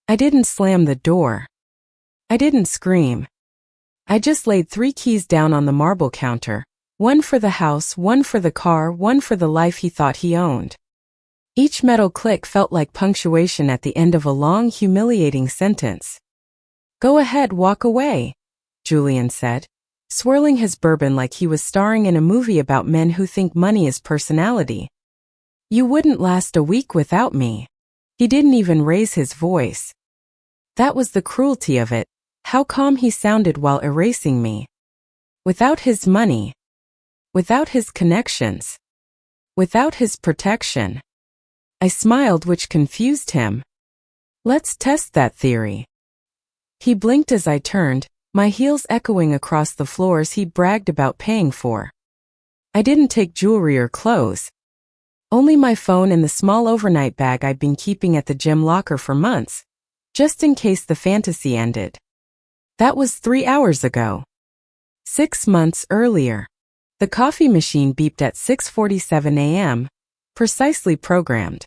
I didn't slam the door. I didn't scream. I just laid 3 keys down on the marble counter, one for the house, one for the car, one for the life he thought he owned. Each metal click felt like punctuation at the end of a long, humiliating sentence. "Go ahead, walk away," Julian said, swirling his bourbon like he was starring in a movie about men who think money is personality. "You wouldn't last a week without me." He didn't even raise his voice. That was the cruelty of it, how calm he sounded while erasing me. Without his money. Without his connections. Without his protection. I smiled, which confused him. "Let's test that theory." He blinked as I turned, my heels echoing across the floors he'd bragged about paying for. I didn't take jewelry or clothes. Only my phone and the small overnight bag I'd been keeping at the gym locker for months, just in case the fantasy ended. That was 3 hours ago. 6 months earlier. The coffee machine beeped at 6:47 a.m., precisely programmed.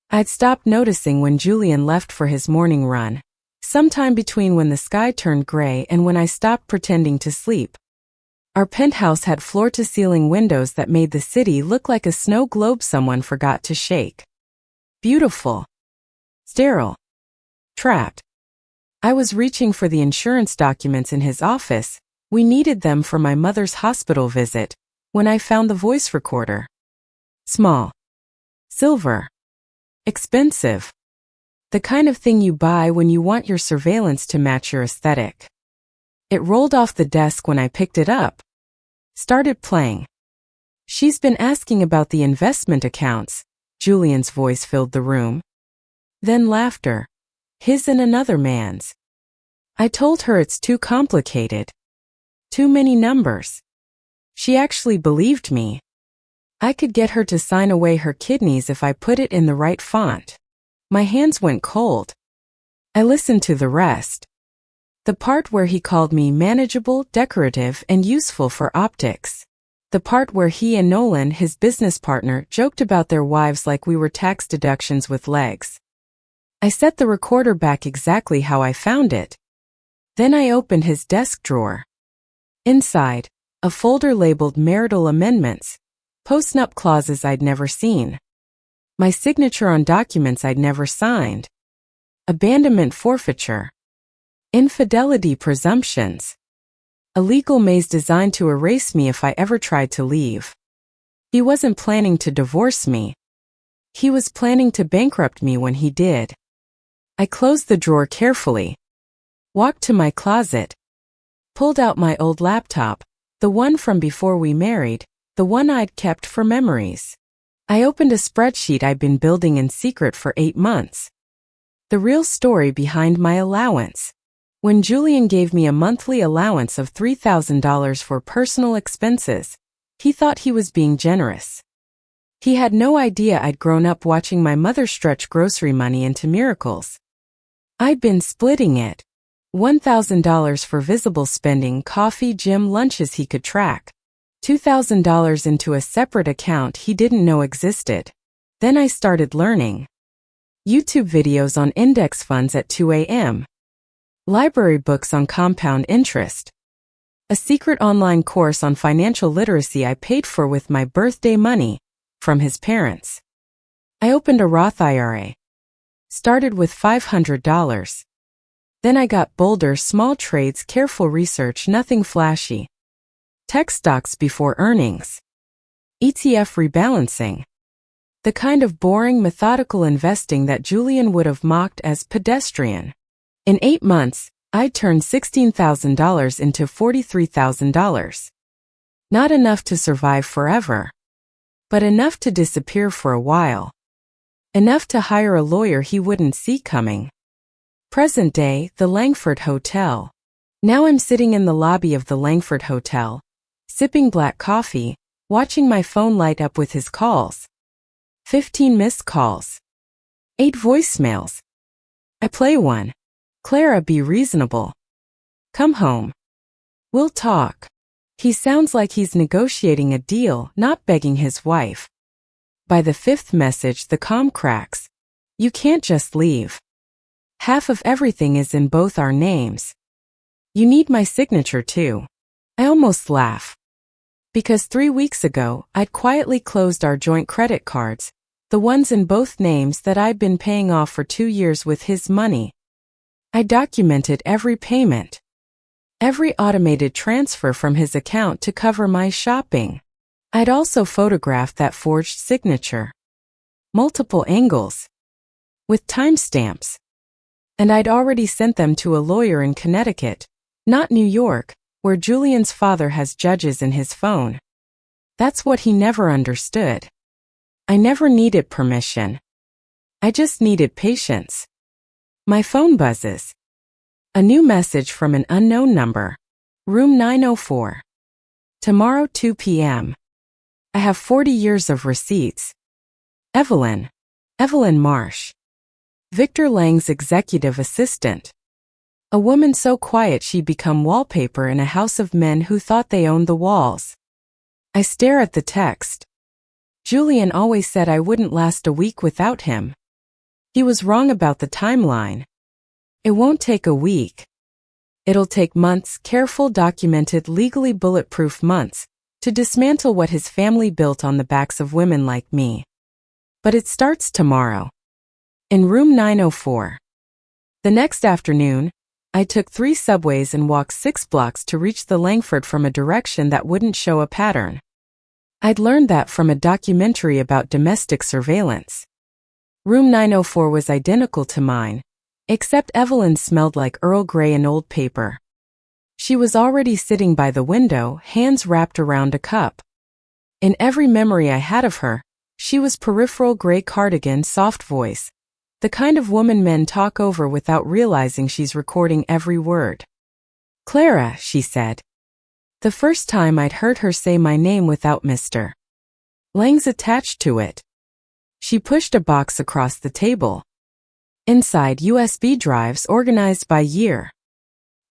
I'd stopped noticing when Julian left for his morning run, sometime between when the sky turned gray and when I stopped pretending to sleep. Our penthouse had floor-to-ceiling windows that made the city look like a snow globe someone forgot to shake. Beautiful. Sterile. Trapped. I was reaching for the insurance documents in his office. We needed them for my mother's hospital visit, when I found the voice recorder. Small. Silver. Expensive. The kind of thing you buy when you want your surveillance to match your aesthetic. It rolled off the desk when I picked it up. Started playing. "She's been asking about the investment accounts," Julian's voice filled the room. Then laughter. His and another man's. I told her it's too complicated. Too many numbers. She actually believed me. I could get her to sign away her kidneys if I put it in the right font. My hands went cold. I listened to the rest. The part where he called me manageable, decorative, and useful for optics. The part where he and Nolan, his business partner, joked about their wives like we were tax deductions with legs. I set the recorder back exactly how I found it. Then I opened his desk drawer. Inside, a folder labeled marital amendments, post-nup clauses I'd never seen. My signature on documents I'd never signed. Abandonment forfeiture. Infidelity presumptions. A legal maze designed to erase me if I ever tried to leave. He wasn't planning to divorce me. He was planning to bankrupt me when he did. I closed the drawer carefully. Walked to my closet. Pulled out my old laptop, the one from before we married, the one I'd kept for memories. I opened a spreadsheet I'd been building in secret for 8 months. The real story behind my allowance. When Julian gave me a monthly allowance of $3,000 for personal expenses, he thought he was being generous. He had no idea I'd grown up watching my mother stretch grocery money into miracles. I'd been splitting it. $1,000 for visible spending, coffee, gym, lunches he could track. $2,000 into a separate account he didn't know existed. Then I started learning. YouTube videos on index funds at 2 a.m. Library books on compound interest. A secret online course on financial literacy I paid for with my birthday money, from his parents. I opened a Roth IRA. Started with $500. Then I got bolder, small trades, careful research, nothing flashy. Tech stocks before earnings. ETF rebalancing. The kind of boring, methodical investing that Julian would have mocked as pedestrian. In 8 months, I'd turned $16,000 into $43,000. Not enough to survive forever. But enough to disappear for a while. Enough to hire a lawyer he wouldn't see coming. Present day, the Langford Hotel. Now I'm sitting in the lobby of the Langford Hotel, sipping black coffee, watching my phone light up with his calls. 15 missed calls. 8 voicemails. I play one. "Clara, be reasonable. Come home. We'll talk." He sounds like he's negotiating a deal, not begging his wife. By the 5th message, the comm cracks. "You can't just leave." Half of everything is in both our names. You need my signature too. I almost laugh. Because 3 weeks ago, I'd quietly closed our joint credit cards, the ones in both names that I'd been paying off for 2 years with his money. I documented every payment, every automated transfer from his account to cover my shopping. I'd also photographed that forged signature. Multiple angles. With timestamps. And I'd already sent them to a lawyer in Connecticut, not New York, where Julian's father has judges in his phone. That's what he never understood. I never needed permission. I just needed patience. My phone buzzes. A new message from an unknown number. Room 904. Tomorrow 2 p.m. I have 40 years of receipts. Evelyn Marsh. Victor Lang's executive assistant. A woman so quiet she'd become wallpaper in a house of men who thought they owned the walls. I stare at the text. Julian always said I wouldn't last a week without him. He was wrong about the timeline. It won't take a week. It'll take months, careful, documented, legally bulletproof months, to dismantle what his family built on the backs of women like me. But it starts tomorrow. In room 904. The next afternoon, I took 3 subways and walked 6 blocks to reach the Langford from a direction that wouldn't show a pattern. I'd learned that from a documentary about domestic surveillance. Room 904 was identical to mine, except Evelyn smelled like Earl Grey and old paper. She was already sitting by the window, hands wrapped around a cup. In every memory I had of her, she was peripheral gray cardigan, soft voice, the kind of woman men talk over without realizing she's recording every word. Clara, she said. The first time I'd heard her say my name without Mr. Lang's attached to it. She pushed a box across the table. Inside, USB drives organized by year.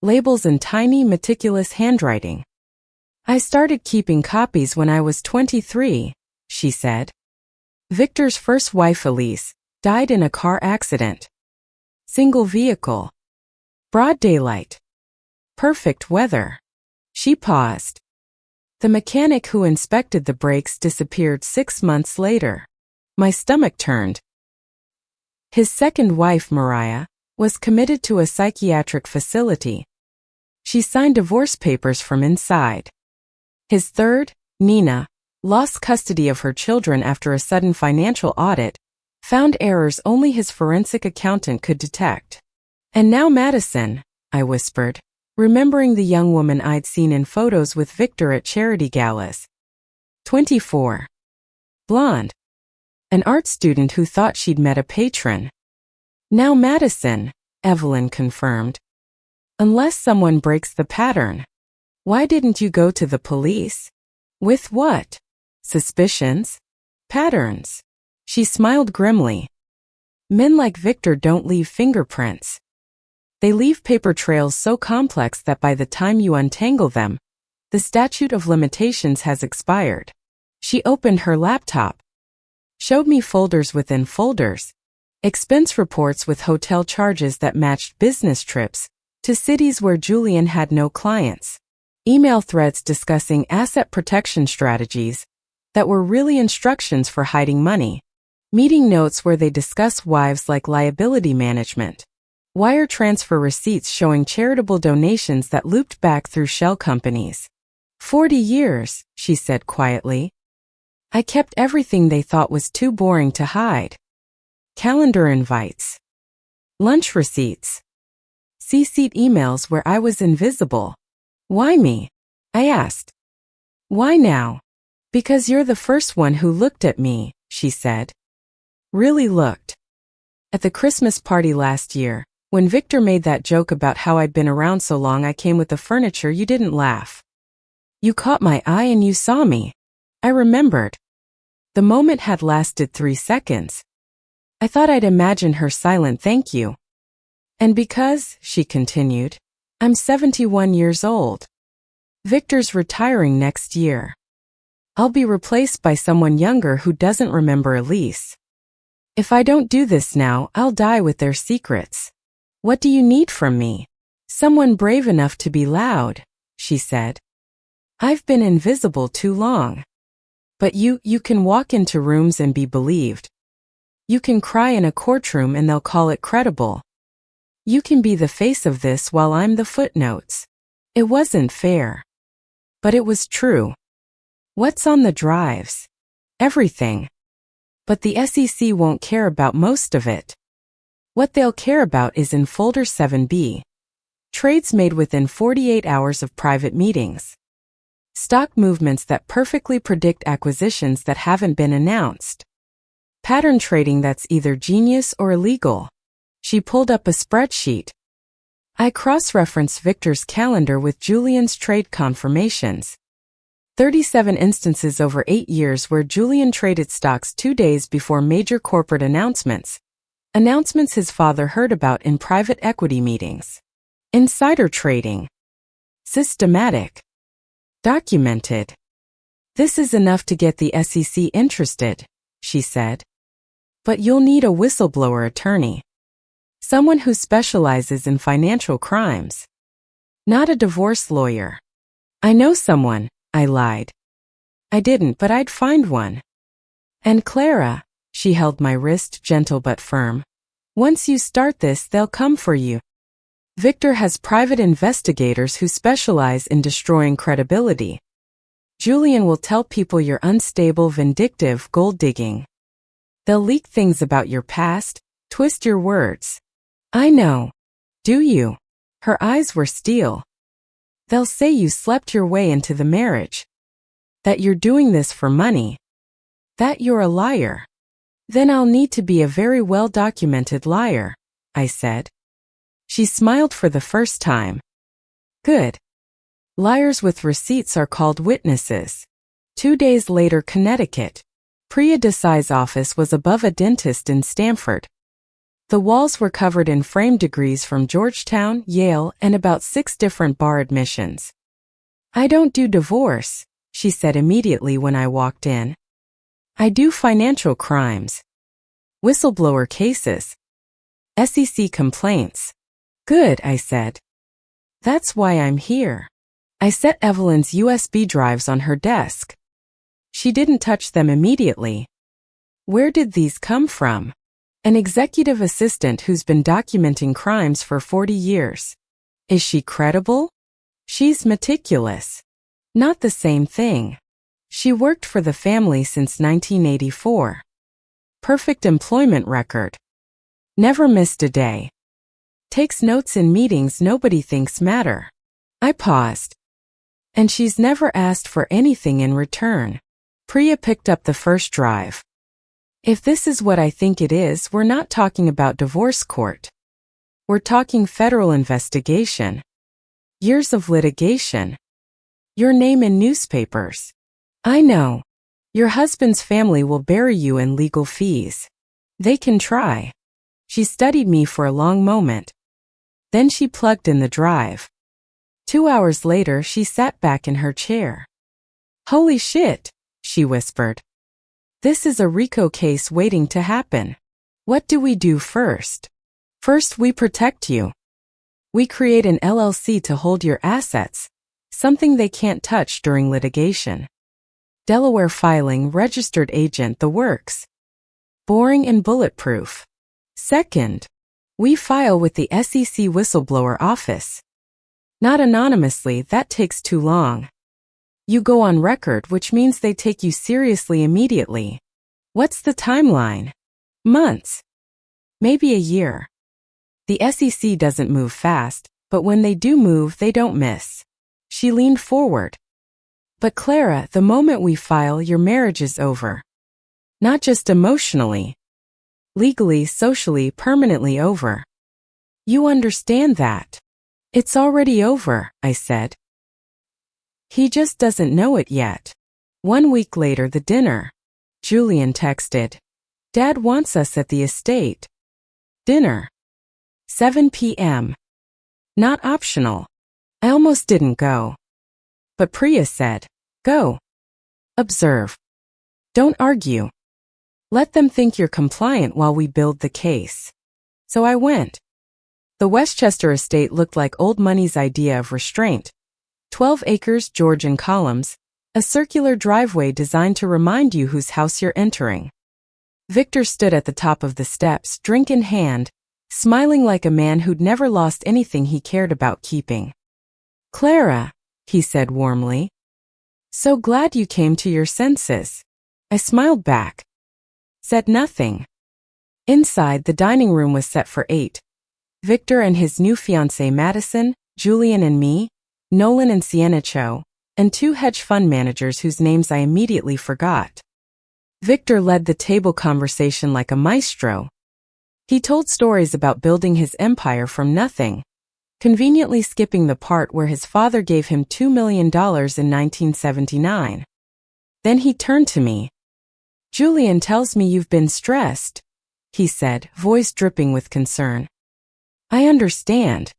Labels in tiny, meticulous handwriting. I started keeping copies when I was 23, she said. Victor's first wife, Elise, died in a car accident. Single vehicle. Broad daylight. Perfect weather. She paused. The mechanic who inspected the brakes disappeared 6 months later. My stomach turned. His second wife, Mariah, was committed to a psychiatric facility. She signed divorce papers from inside. His third, Nina, lost custody of her children after a sudden financial audit, found errors only his forensic accountant could detect. And now Madison, I whispered, remembering the young woman I'd seen in photos with Victor at charity galas. 24. Blonde. An art student who thought she'd met a patron. Now Madison, Evelyn confirmed. Unless someone breaks the pattern. Why didn't you go to the police? With what? Suspicions? Patterns? She smiled grimly. Men like Victor don't leave fingerprints. They leave paper trails so complex that by the time you untangle them, the statute of limitations has expired. She opened her laptop. Showed me folders within folders. Expense reports with hotel charges that matched business trips to cities where Julian had no clients. Email threads discussing asset protection strategies that were really instructions for hiding money. Meeting notes where they discuss wives like liability management. Wire transfer receipts showing charitable donations that looped back through shell companies. 40 years, she said quietly. I kept everything they thought was too boring to hide. Calendar invites. Lunch receipts. CC'd emails where I was invisible. Why me? I asked. Why now? Because you're the first one who looked at me, she said. Really looked. At the Christmas party last year, when Victor made that joke about how I'd been around so long I came with the furniture, you didn't laugh. You caught my eye and you saw me. I remembered. The moment had lasted 3 seconds. I thought I'd imagine her silent thank you. And because, she continued, I'm 71 years old. Victor's retiring next year. I'll be replaced by someone younger who doesn't remember Elise. If I don't do this now, I'll die with their secrets. What do you need from me? Someone brave enough to be loud, she said. I've been invisible too long. But you can walk into rooms and be believed. You can cry in a courtroom and they'll call it credible. You can be the face of this while I'm the footnotes. It wasn't fair. But it was true. What's on the drives? Everything. But the SEC won't care about most of it. What they'll care about is in folder 7B. Trades made within 48 hours of private meetings. Stock movements that perfectly predict acquisitions that haven't been announced. Pattern trading that's either genius or illegal. She pulled up a spreadsheet. I cross-referenced Victor's calendar with Julian's trade confirmations. 37 instances over 8 years where Julian traded stocks 2 days before major corporate announcements. Announcements his father heard about in private equity meetings. Insider trading. Systematic. Documented. This is enough to get the SEC interested, she said. But you'll need a whistleblower attorney. Someone who specializes in financial crimes. Not a divorce lawyer. I know someone, I lied. I didn't, but I'd find one. And Clara, she held my wrist, gentle but firm. Once you start this, they'll come for you. Victor has private investigators who specialize in destroying credibility. Julian will tell people you're unstable, vindictive, gold-digging. They'll leak things about your past, twist your words. I know. Do you? Her eyes were steel. They'll say you slept your way into the marriage. That you're doing this for money. That you're a liar. Then I'll need to be a very well-documented liar, I said. She smiled for the first time. Good. Liars with receipts are called witnesses. 2 days later, Connecticut. Priya Desai's office was above a dentist in Stamford. The walls were covered in framed degrees from Georgetown, Yale, and about 6 different bar admissions. I don't do divorce, she said immediately when I walked in. I do financial crimes. Whistleblower cases. SEC complaints. Good, I said. That's why I'm here. I set Evelyn's USB drives on her desk. She didn't touch them immediately. Where did these come from? An executive assistant who's been documenting crimes for 40 years. Is she credible? She's meticulous. Not the same thing. She worked for the family since 1984. Perfect employment record. Never missed a day. Takes notes in meetings nobody thinks matter. I paused. And she's never asked for anything in return. Priya picked up the first drive. If this is what I think it is, we're not talking about divorce court. We're talking federal investigation. Years of litigation. Your name in newspapers. I know. Your husband's family will bury you in legal fees. They can try. She studied me for a long moment. Then she plugged in the drive. 2 hours later, she sat back in her chair. Holy shit, she whispered. This is a RICO case waiting to happen. What do we do first? First, we protect you. We create an LLC to hold your assets, something they can't touch during litigation. Delaware filing, registered agent, the works. Boring and bulletproof. Second, we file with the SEC whistleblower office. Not anonymously, that takes too long. You go on record, which means they take you seriously immediately. What's the timeline? Months. Maybe a year. The SEC doesn't move fast, but when they do move, they don't miss. She leaned forward. But Clara, the moment we file, your marriage is over. Not just emotionally. Legally, socially, permanently over. You understand that. It's already over, I said. He just doesn't know it yet. 1 week later, the dinner. Julian texted. Dad wants us at the estate. Dinner. 7 p.m. Not optional. I almost didn't go. But Priya said, go. Observe. Don't argue. Let them think you're compliant while we build the case. So I went. The Westchester estate looked like old money's idea of restraint. 12 acres, Georgian columns, a circular driveway designed to remind you whose house you're entering. Victor stood at the top of the steps, drink in hand, smiling like a man who'd never lost anything he cared about keeping. "Clara," he said warmly. "So glad you came to your senses." I smiled back. Said nothing. Inside, the dining room was set for 8. Victor and his new fiancée Madison, Julian and me, Nolan and Sienna Cho, and 2 hedge fund managers whose names I immediately forgot. Victor led the table conversation like a maestro. He told stories about building his empire from nothing, conveniently skipping the part where his father gave him $2 million in 1979. Then he turned to me. "Julian tells me you've been stressed," he said, voice dripping with concern. "I understand.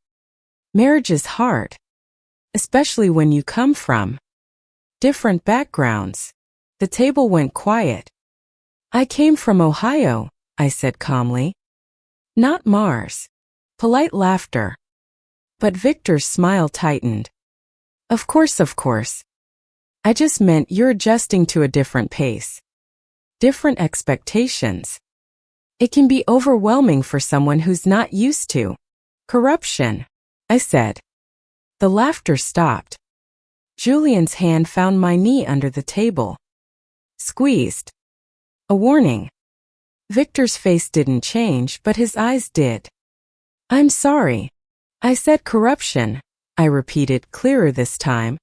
Marriage is hard, especially when you come from different backgrounds." The table went quiet. "I came from Ohio," I said calmly. "Not Mars." Polite laughter. But Victor's smile tightened. Of course. I just meant you're adjusting to a different pace. Different expectations. It can be overwhelming for someone who's not used to corruption," I said. The laughter stopped. Julian's hand found my knee under the table. Squeezed. A warning. Victor's face didn't change, but his eyes did. "I'm sorry. I said corruption," I repeated, clearer this time.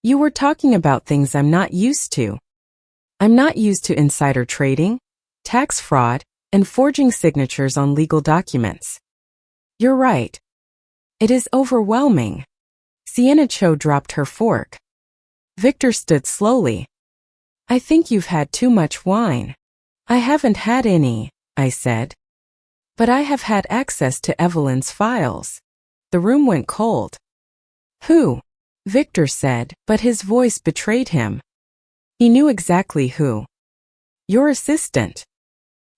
"You were talking about things I'm not used to. I'm not used to insider trading, tax fraud, and forging signatures on legal documents." "You're right. It is overwhelming." Sienna Cho dropped her fork. Victor stood slowly. "I think you've had too much wine." "I haven't had any," I said. "But I have had access to Evelyn's files." The room went cold. "Who?" Victor said, but his voice betrayed him. He knew exactly who. "Your assistant.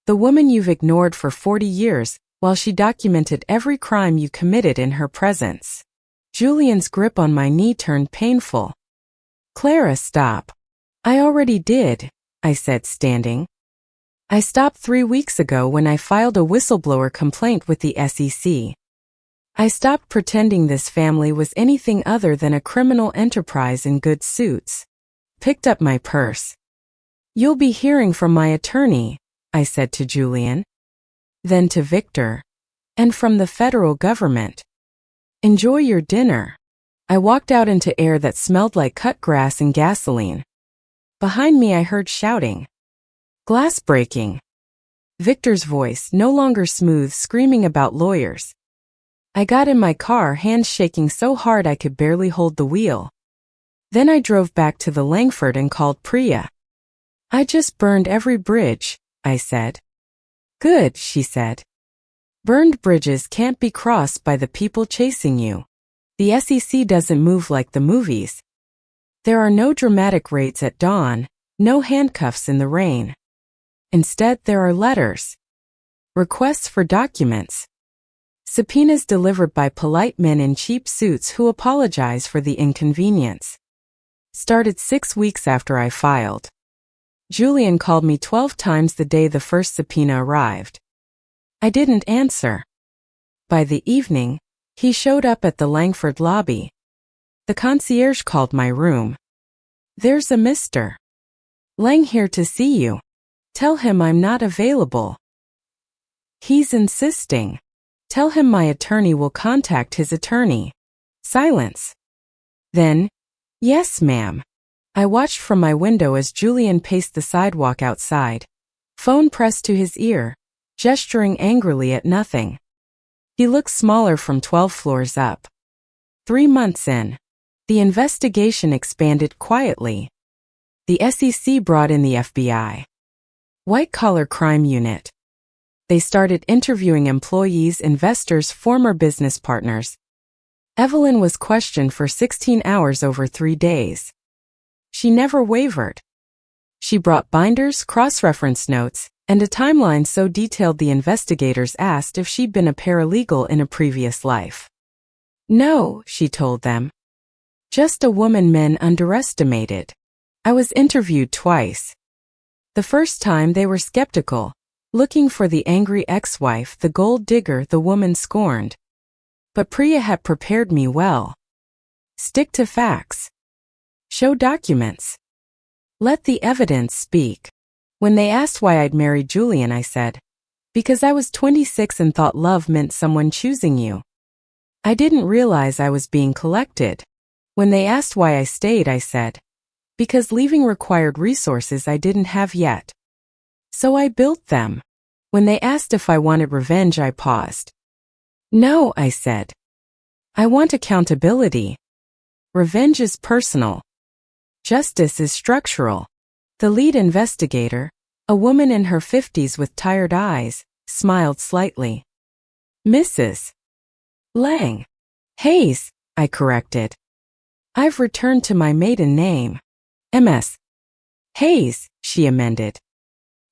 The woman you've ignored for 40 years, while she documented every crime you committed in her presence." Julian's grip on my knee turned painful. "Clara, stop." "I already did," I said, standing. "I stopped 3 weeks ago when I filed a whistleblower complaint with the SEC. I stopped pretending this family was anything other than a criminal enterprise in good suits. Picked up my purse. "You'll be hearing from my attorney," I said to Julian. Then to Victor. "And from the federal government. Enjoy your dinner." I walked out into air that smelled like cut grass and gasoline. Behind me I heard shouting. Glass breaking. Victor's voice, no longer smooth, screaming about lawyers. I got in my car, hands shaking so hard I could barely hold the wheel. Then I drove back to the Langford and called Priya. "I just burned every bridge," I said. "Good," she said. "Burned bridges can't be crossed by the people chasing you. The SEC doesn't move like the movies. There are no dramatic raids at dawn, no handcuffs in the rain. Instead, there are letters. Requests for documents. Subpoenas delivered by polite men in cheap suits who apologize for the inconvenience." Started 6 weeks after I filed. Julian called me 12 times the day the first subpoena arrived. I didn't answer. By the evening, he showed up at the Langford lobby. The concierge called my room. "There's a Mr. Lang here to see you. Tell him I'm not available." "He's insisting. Tell him my attorney will contact his attorney." Silence. Then, "Yes, ma'am." I watched from my window as Julian paced the sidewalk outside, phone pressed to his ear, gesturing angrily at nothing. He looked smaller from 12 floors up. 3 months in, the investigation expanded quietly. The SEC brought in the FBI. White-collar crime unit. They started interviewing employees, investors, former business partners. Evelyn was questioned for 16 hours over 3 days. She never wavered. She brought binders, cross-reference notes, and a timeline so detailed the investigators asked if she'd been a paralegal in a previous life. No, she told them. Just a woman men underestimated. I was interviewed twice. The first time they were skeptical, looking for the angry ex-wife, the gold digger the woman scorned. But Priya had prepared me well. Stick to facts. Show documents. Let the evidence speak. When they asked why I'd married Julian, I said, because I was 26 and thought love meant someone choosing you. I didn't realize I was being collected. When they asked why I stayed, I said, because leaving required resources I didn't have yet. So I built them. When they asked if I wanted revenge, I paused. No, I said. I want accountability. Revenge is personal. Justice is structural. The lead investigator, a woman in her 50s with tired eyes, smiled slightly. Mrs. Lang. Hayes, I corrected. I've returned to my maiden name. Ms. Hayes, she amended.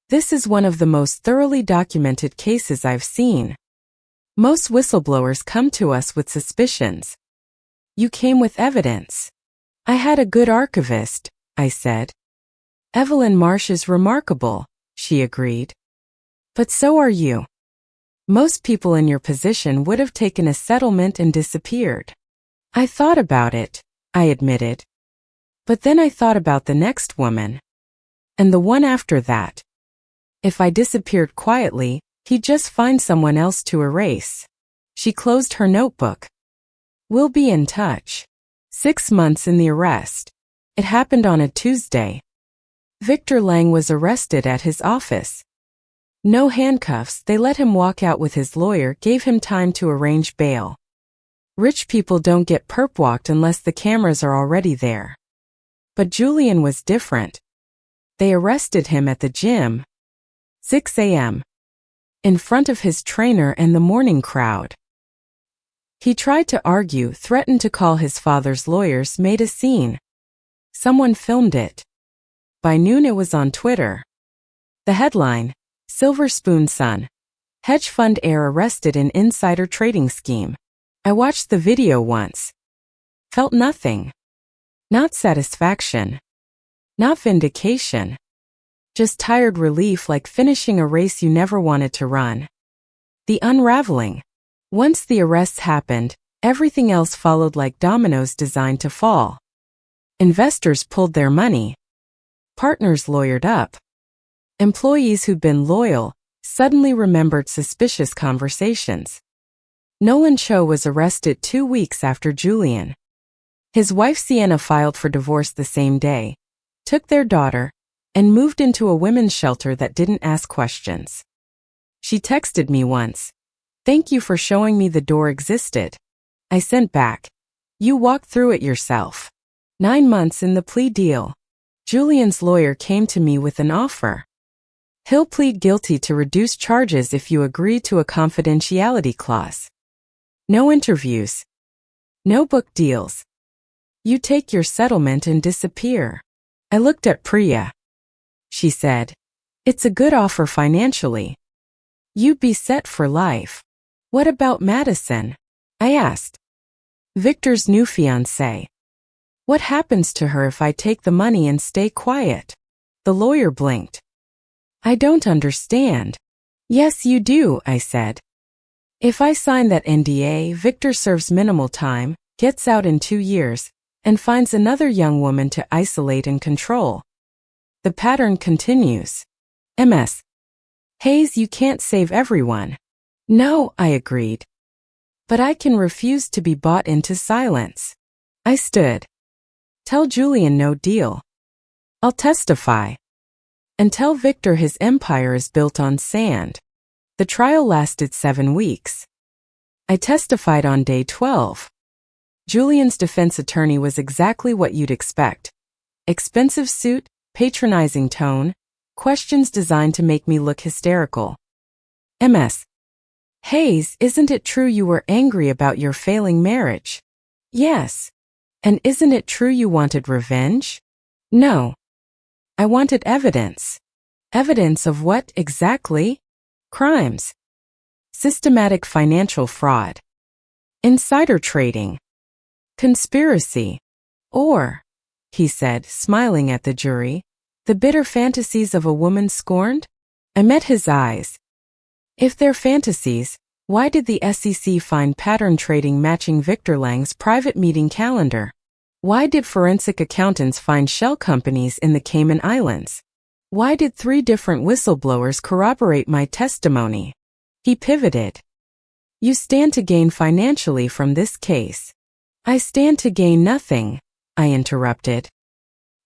This is one of the most thoroughly documented cases I've seen. Most whistleblowers come to us with suspicions. You came with evidence. I had a good archivist, I said. Evelyn Marsh is remarkable, she agreed. But so are you. Most people in your position would have taken a settlement and disappeared. I thought about it, I admitted. But then I thought about the next woman. And the one after that. If I disappeared quietly, he'd just find someone else to erase. She closed her notebook. We'll be in touch. 6 months in the arrest. It happened on a Tuesday. Victor Lang was arrested at his office. No handcuffs, they let him walk out with his lawyer, gave him time to arrange bail. Rich people don't get perp-walked unless the cameras are already there. But Julian was different. They arrested him at the gym. 6 a.m. in front of his trainer and the morning crowd. He tried to argue, threatened to call his father's lawyers, made a scene. Someone filmed it. By noon it was on Twitter. The headline, Silver Spoon Son. Hedge fund heir arrested in insider trading scheme. I watched the video once. Felt nothing. Not satisfaction. Not vindication. Just tired relief, like finishing a race you never wanted to run. The unraveling. Once the arrests happened, everything else followed like dominoes designed to fall. Investors pulled their money. Partners lawyered up. Employees who'd been loyal suddenly remembered suspicious conversations. Nolan Cho was arrested 2 weeks after Julian. His wife Sienna filed for divorce the same day, took their daughter, and moved into a women's shelter that didn't ask questions. She texted me once, "Thank you for showing me the door existed." I sent back, "You walked through it yourself." 9 months in the plea deal. Julian's lawyer came to me with an offer. He'll plead guilty to reduce charges if you agree to a confidentiality clause. No interviews. No book deals. You take your settlement and disappear. I looked at Priya. She said, "It's a good offer financially. You'd be set for life." "What about Madison?" I asked. Victor's new fiancée. "What happens to her if I take the money and stay quiet?" The lawyer blinked. "I don't understand." "Yes, you do," I said. "If I sign that NDA, Victor serves minimal time, gets out in 2 years, and finds another young woman to isolate and control. The pattern continues. Ms. Hayes, you can't save everyone." "No," I agreed. "But I can refuse to be bought into silence." I stood. "Tell Julian no deal. I'll testify. And tell Victor his empire is built on sand." The trial lasted 7 weeks. I testified on day 12. Julian's defense attorney was exactly what you'd expect. Expensive suit, patronizing tone, questions designed to make me look hysterical. "Ms. Hayes, isn't it true you were angry about your failing marriage?" "Yes." "And isn't it true you wanted revenge?" "No. I wanted evidence." Evidence of what exactly? Crimes. Systematic financial fraud. Insider trading. Conspiracy. Or, he said, smiling at the jury, the bitter fantasies of a woman scorned? I met his eyes. If they're fantasies, why did the SEC find pattern trading matching Victor Lang's private meeting calendar? Why did forensic accountants find shell companies in the Cayman Islands? Why did 3 different whistleblowers corroborate my testimony? He pivoted. You stand to gain financially from this case. I stand to gain nothing, I interrupted.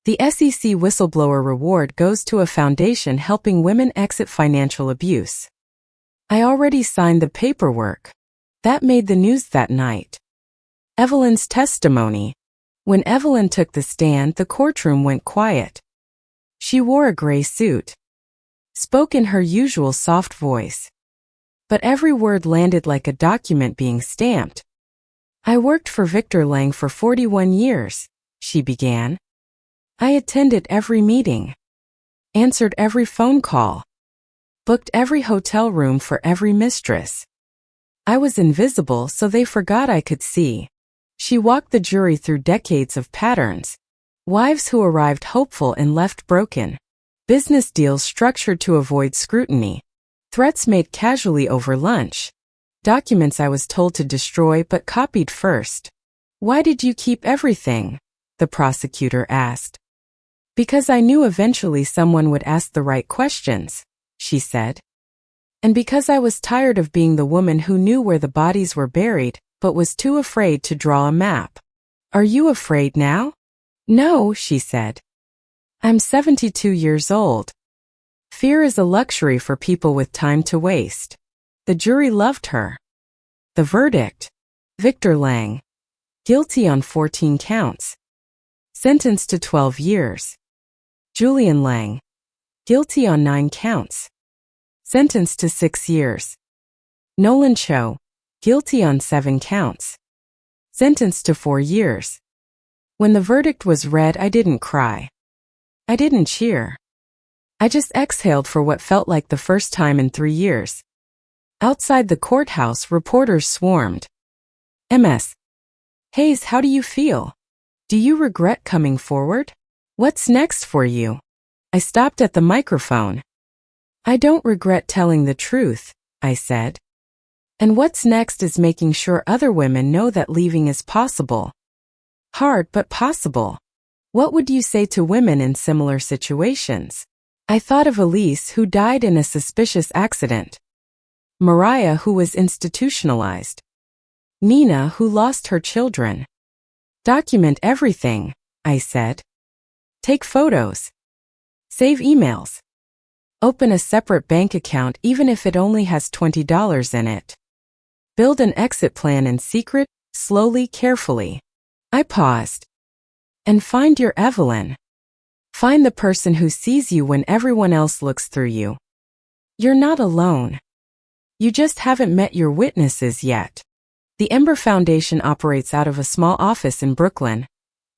The SEC whistleblower reward goes to a foundation helping women exit financial abuse. I already signed the paperwork. That made the news that night. Evelyn's testimony. When Evelyn took the stand, the courtroom went quiet. She wore a gray suit. Spoke in her usual soft voice. But every word landed like a document being stamped. I worked for Victor Lang for 41 years, she began. I attended every meeting. Answered every phone call. Booked every hotel room for every mistress. I was invisible, so they forgot I could see. She walked the jury through decades of patterns. Wives who arrived hopeful and left broken. Business deals structured to avoid scrutiny. Threats made casually over lunch. Documents I was told to destroy but copied first. Why did you keep everything? The prosecutor asked. Because I knew eventually someone would ask the right questions, she said. And because I was tired of being the woman who knew where the bodies were buried, but was too afraid to draw a map. Are you afraid now? No, she said. I'm 72 years old. Fear is a luxury for people with time to waste. The jury loved her. The verdict. Victor Lang. Guilty on 14 counts. Sentenced to 12 years. Julian Lang. Guilty on 9 counts. Sentenced to 6 years. Nolan Cho. Guilty on 7 counts. Sentenced to 4 years. When the verdict was read, I didn't cry. I didn't cheer. I just exhaled for what felt like the first time in 3 years. Outside the courthouse, reporters swarmed. MS. Hayes, how do you feel? Do you regret coming forward? What's next for you? I stopped at the microphone. I don't regret telling the truth, I said. And what's next is making sure other women know that leaving is possible. Hard but possible. What would you say to women in similar situations? I thought of Elise, who died in a suspicious accident. Mariah, who was institutionalized. Nina, who lost her children. Document everything, I said. Take photos. Save emails. Open a separate bank account even if it only has $20 in it. Build an exit plan in secret, slowly, carefully. I paused. And find your Evelyn. Find the person who sees you when everyone else looks through you. You're not alone. You just haven't met your witnesses yet. The Ember Foundation operates out of a small office in Brooklyn.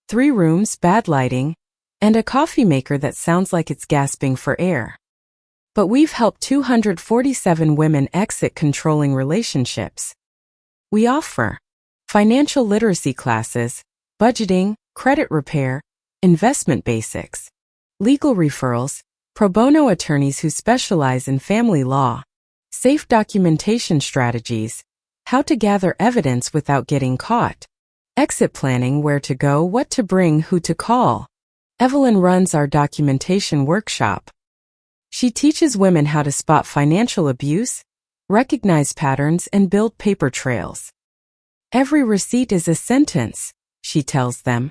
3 rooms, bad lighting, and a coffee maker that sounds like it's gasping for air. But we've helped 247 women exit controlling relationships. We offer financial literacy classes, budgeting, credit repair, investment basics, legal referrals, pro bono attorneys who specialize in family law, safe documentation strategies, how to gather evidence without getting caught, exit planning, where to go, what to bring, who to call. Evelyn runs our documentation workshop. She teaches women how to spot financial abuse, recognize patterns, and build paper trails. Every receipt is a sentence, she tells them.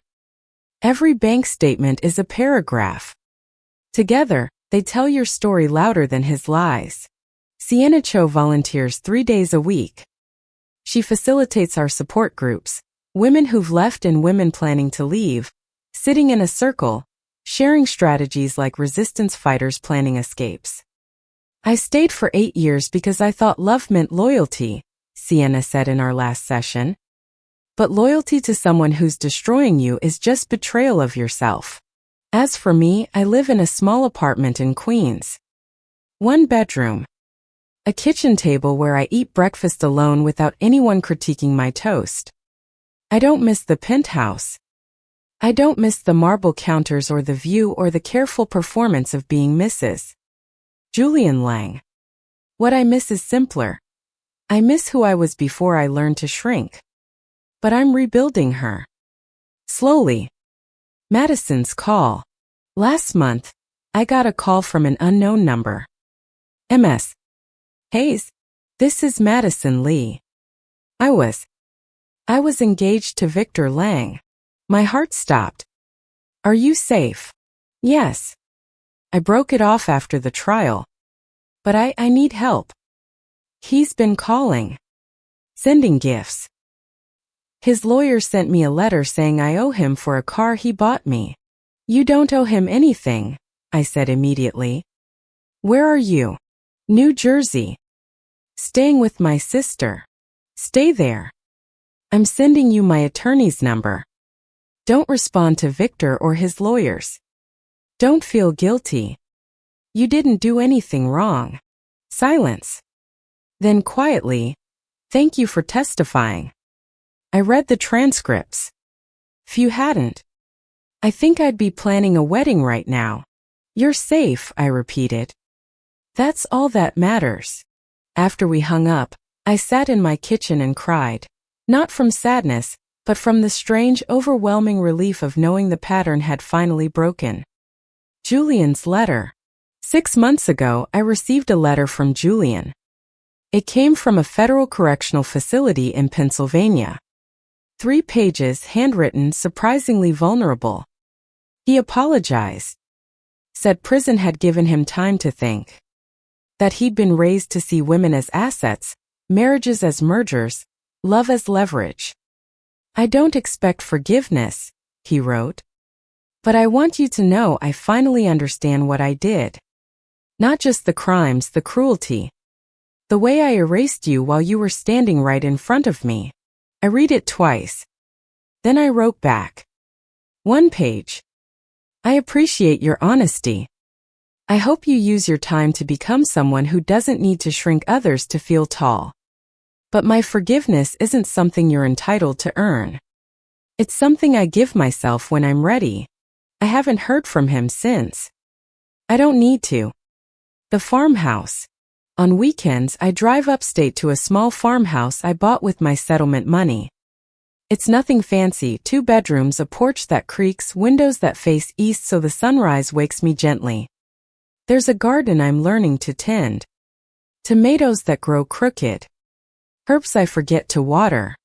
Every bank statement is a paragraph. Together, they tell your story louder than his lies. Sienna Cho volunteers 3 days a week. She facilitates our support groups, women who've left and women planning to leave, sitting in a circle, sharing strategies like resistance fighters planning escapes. I stayed for 8 years because I thought love meant loyalty, Sienna said in our last session. But loyalty to someone who's destroying you is just betrayal of yourself. As for me, I live in a small apartment in Queens. One bedroom. A kitchen table where I eat breakfast alone without anyone critiquing my toast. I don't miss the penthouse. I don't miss the marble counters or the view or the careful performance of being Mrs. Julian Lang. What I miss is simpler. I miss who I was before I learned to shrink. But I'm rebuilding her. Slowly. Madison's call. Last month, I got a call from an unknown number. MS. Hayes, this is Madison Lee. I was engaged to Victor Lang. My heart stopped. Are you safe? Yes. I broke it off after the trial. But I need help. He's been calling. Sending gifts. His lawyer sent me a letter saying I owe him for a car he bought me. You don't owe him anything, I said immediately. Where are you? New Jersey. Staying with my sister. Stay there. I'm sending you my attorney's number. Don't respond to Victor or his lawyers. Don't feel guilty. You didn't do anything wrong. Silence. Then quietly, thank you for testifying. I read the transcripts. If you hadn't, I think I'd be planning a wedding right now. You're safe, I repeated. That's all that matters. After we hung up, I sat in my kitchen and cried. Not from sadness, but from the strange, overwhelming relief of knowing the pattern had finally broken. Julian's letter. 6 months ago, I received a letter from Julian. It came from a federal correctional facility in Pennsylvania. 3 pages, handwritten, surprisingly vulnerable. He apologized. Said prison had given him time to think. That he'd been raised to see women as assets, marriages as mergers, love as leverage. I don't expect forgiveness, he wrote. But I want you to know I finally understand what I did. Not just the crimes, the cruelty. The way I erased you while you were standing right in front of me. I read it twice. Then I wrote back. 1 page. I appreciate your honesty. I hope you use your time to become someone who doesn't need to shrink others to feel tall. But my forgiveness isn't something you're entitled to earn. It's something I give myself when I'm ready. I haven't heard from him since. I don't need to. The farmhouse. On weekends, I drive upstate to a small farmhouse I bought with my settlement money. It's nothing fancy, 2 bedrooms, a porch that creaks, windows that face east so the sunrise wakes me gently. There's a garden I'm learning to tend. Tomatoes that grow crooked. Herbs I forget to water.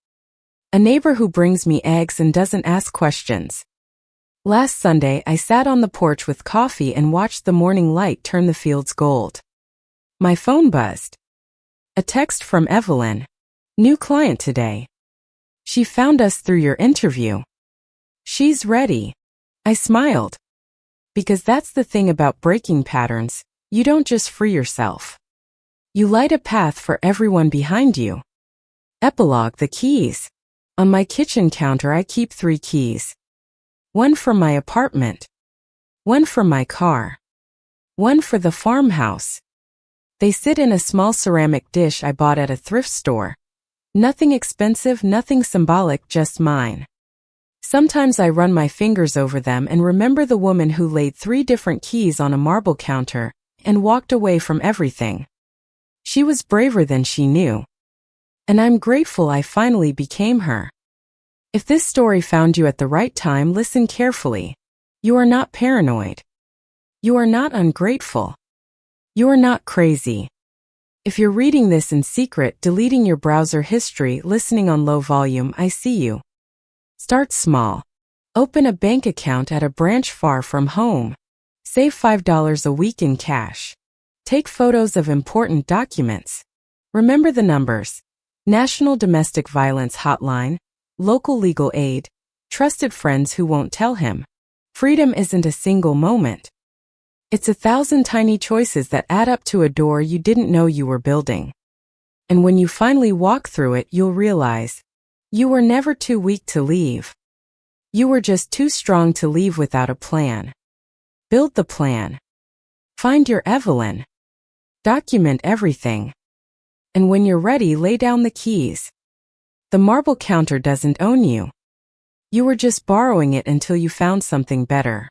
A neighbor who brings me eggs and doesn't ask questions. Last Sunday, I sat on the porch with coffee and watched the morning light turn the fields gold. My phone buzzed. A text from Evelyn. New client today. She found us through your interview. She's ready. I smiled. Because that's the thing about breaking patterns, you don't just free yourself. You light a path for everyone behind you. Epilogue, the keys. On my kitchen counter I keep 3 keys. 1 for my apartment. 1 for my car. 1 for the farmhouse. They sit in a small ceramic dish I bought at a thrift store. Nothing expensive, nothing symbolic, just mine. Sometimes I run my fingers over them and remember the woman who laid 3 different keys on a marble counter and walked away from everything. She was braver than she knew. And I'm grateful I finally became her. If this story found you at the right time, listen carefully. You are not paranoid. You are not ungrateful. You are not crazy. If you're reading this in secret, deleting your browser history, listening on low volume, I see you. Start small. Open a bank account at a branch far from home. Save $5 a week in cash. Take photos of important documents. Remember the numbers. National Domestic Violence Hotline, local legal aid, trusted friends who won't tell him. Freedom isn't a single moment. It's 1,000 tiny choices that add up to a door you didn't know you were building. And when you finally walk through it, you'll realize you were never too weak to leave. You were just too strong to leave without a plan. Build the plan. Find your Evelyn. Document everything. And when you're ready, lay down the keys. The marble counter doesn't own you. You were just borrowing it until you found something better.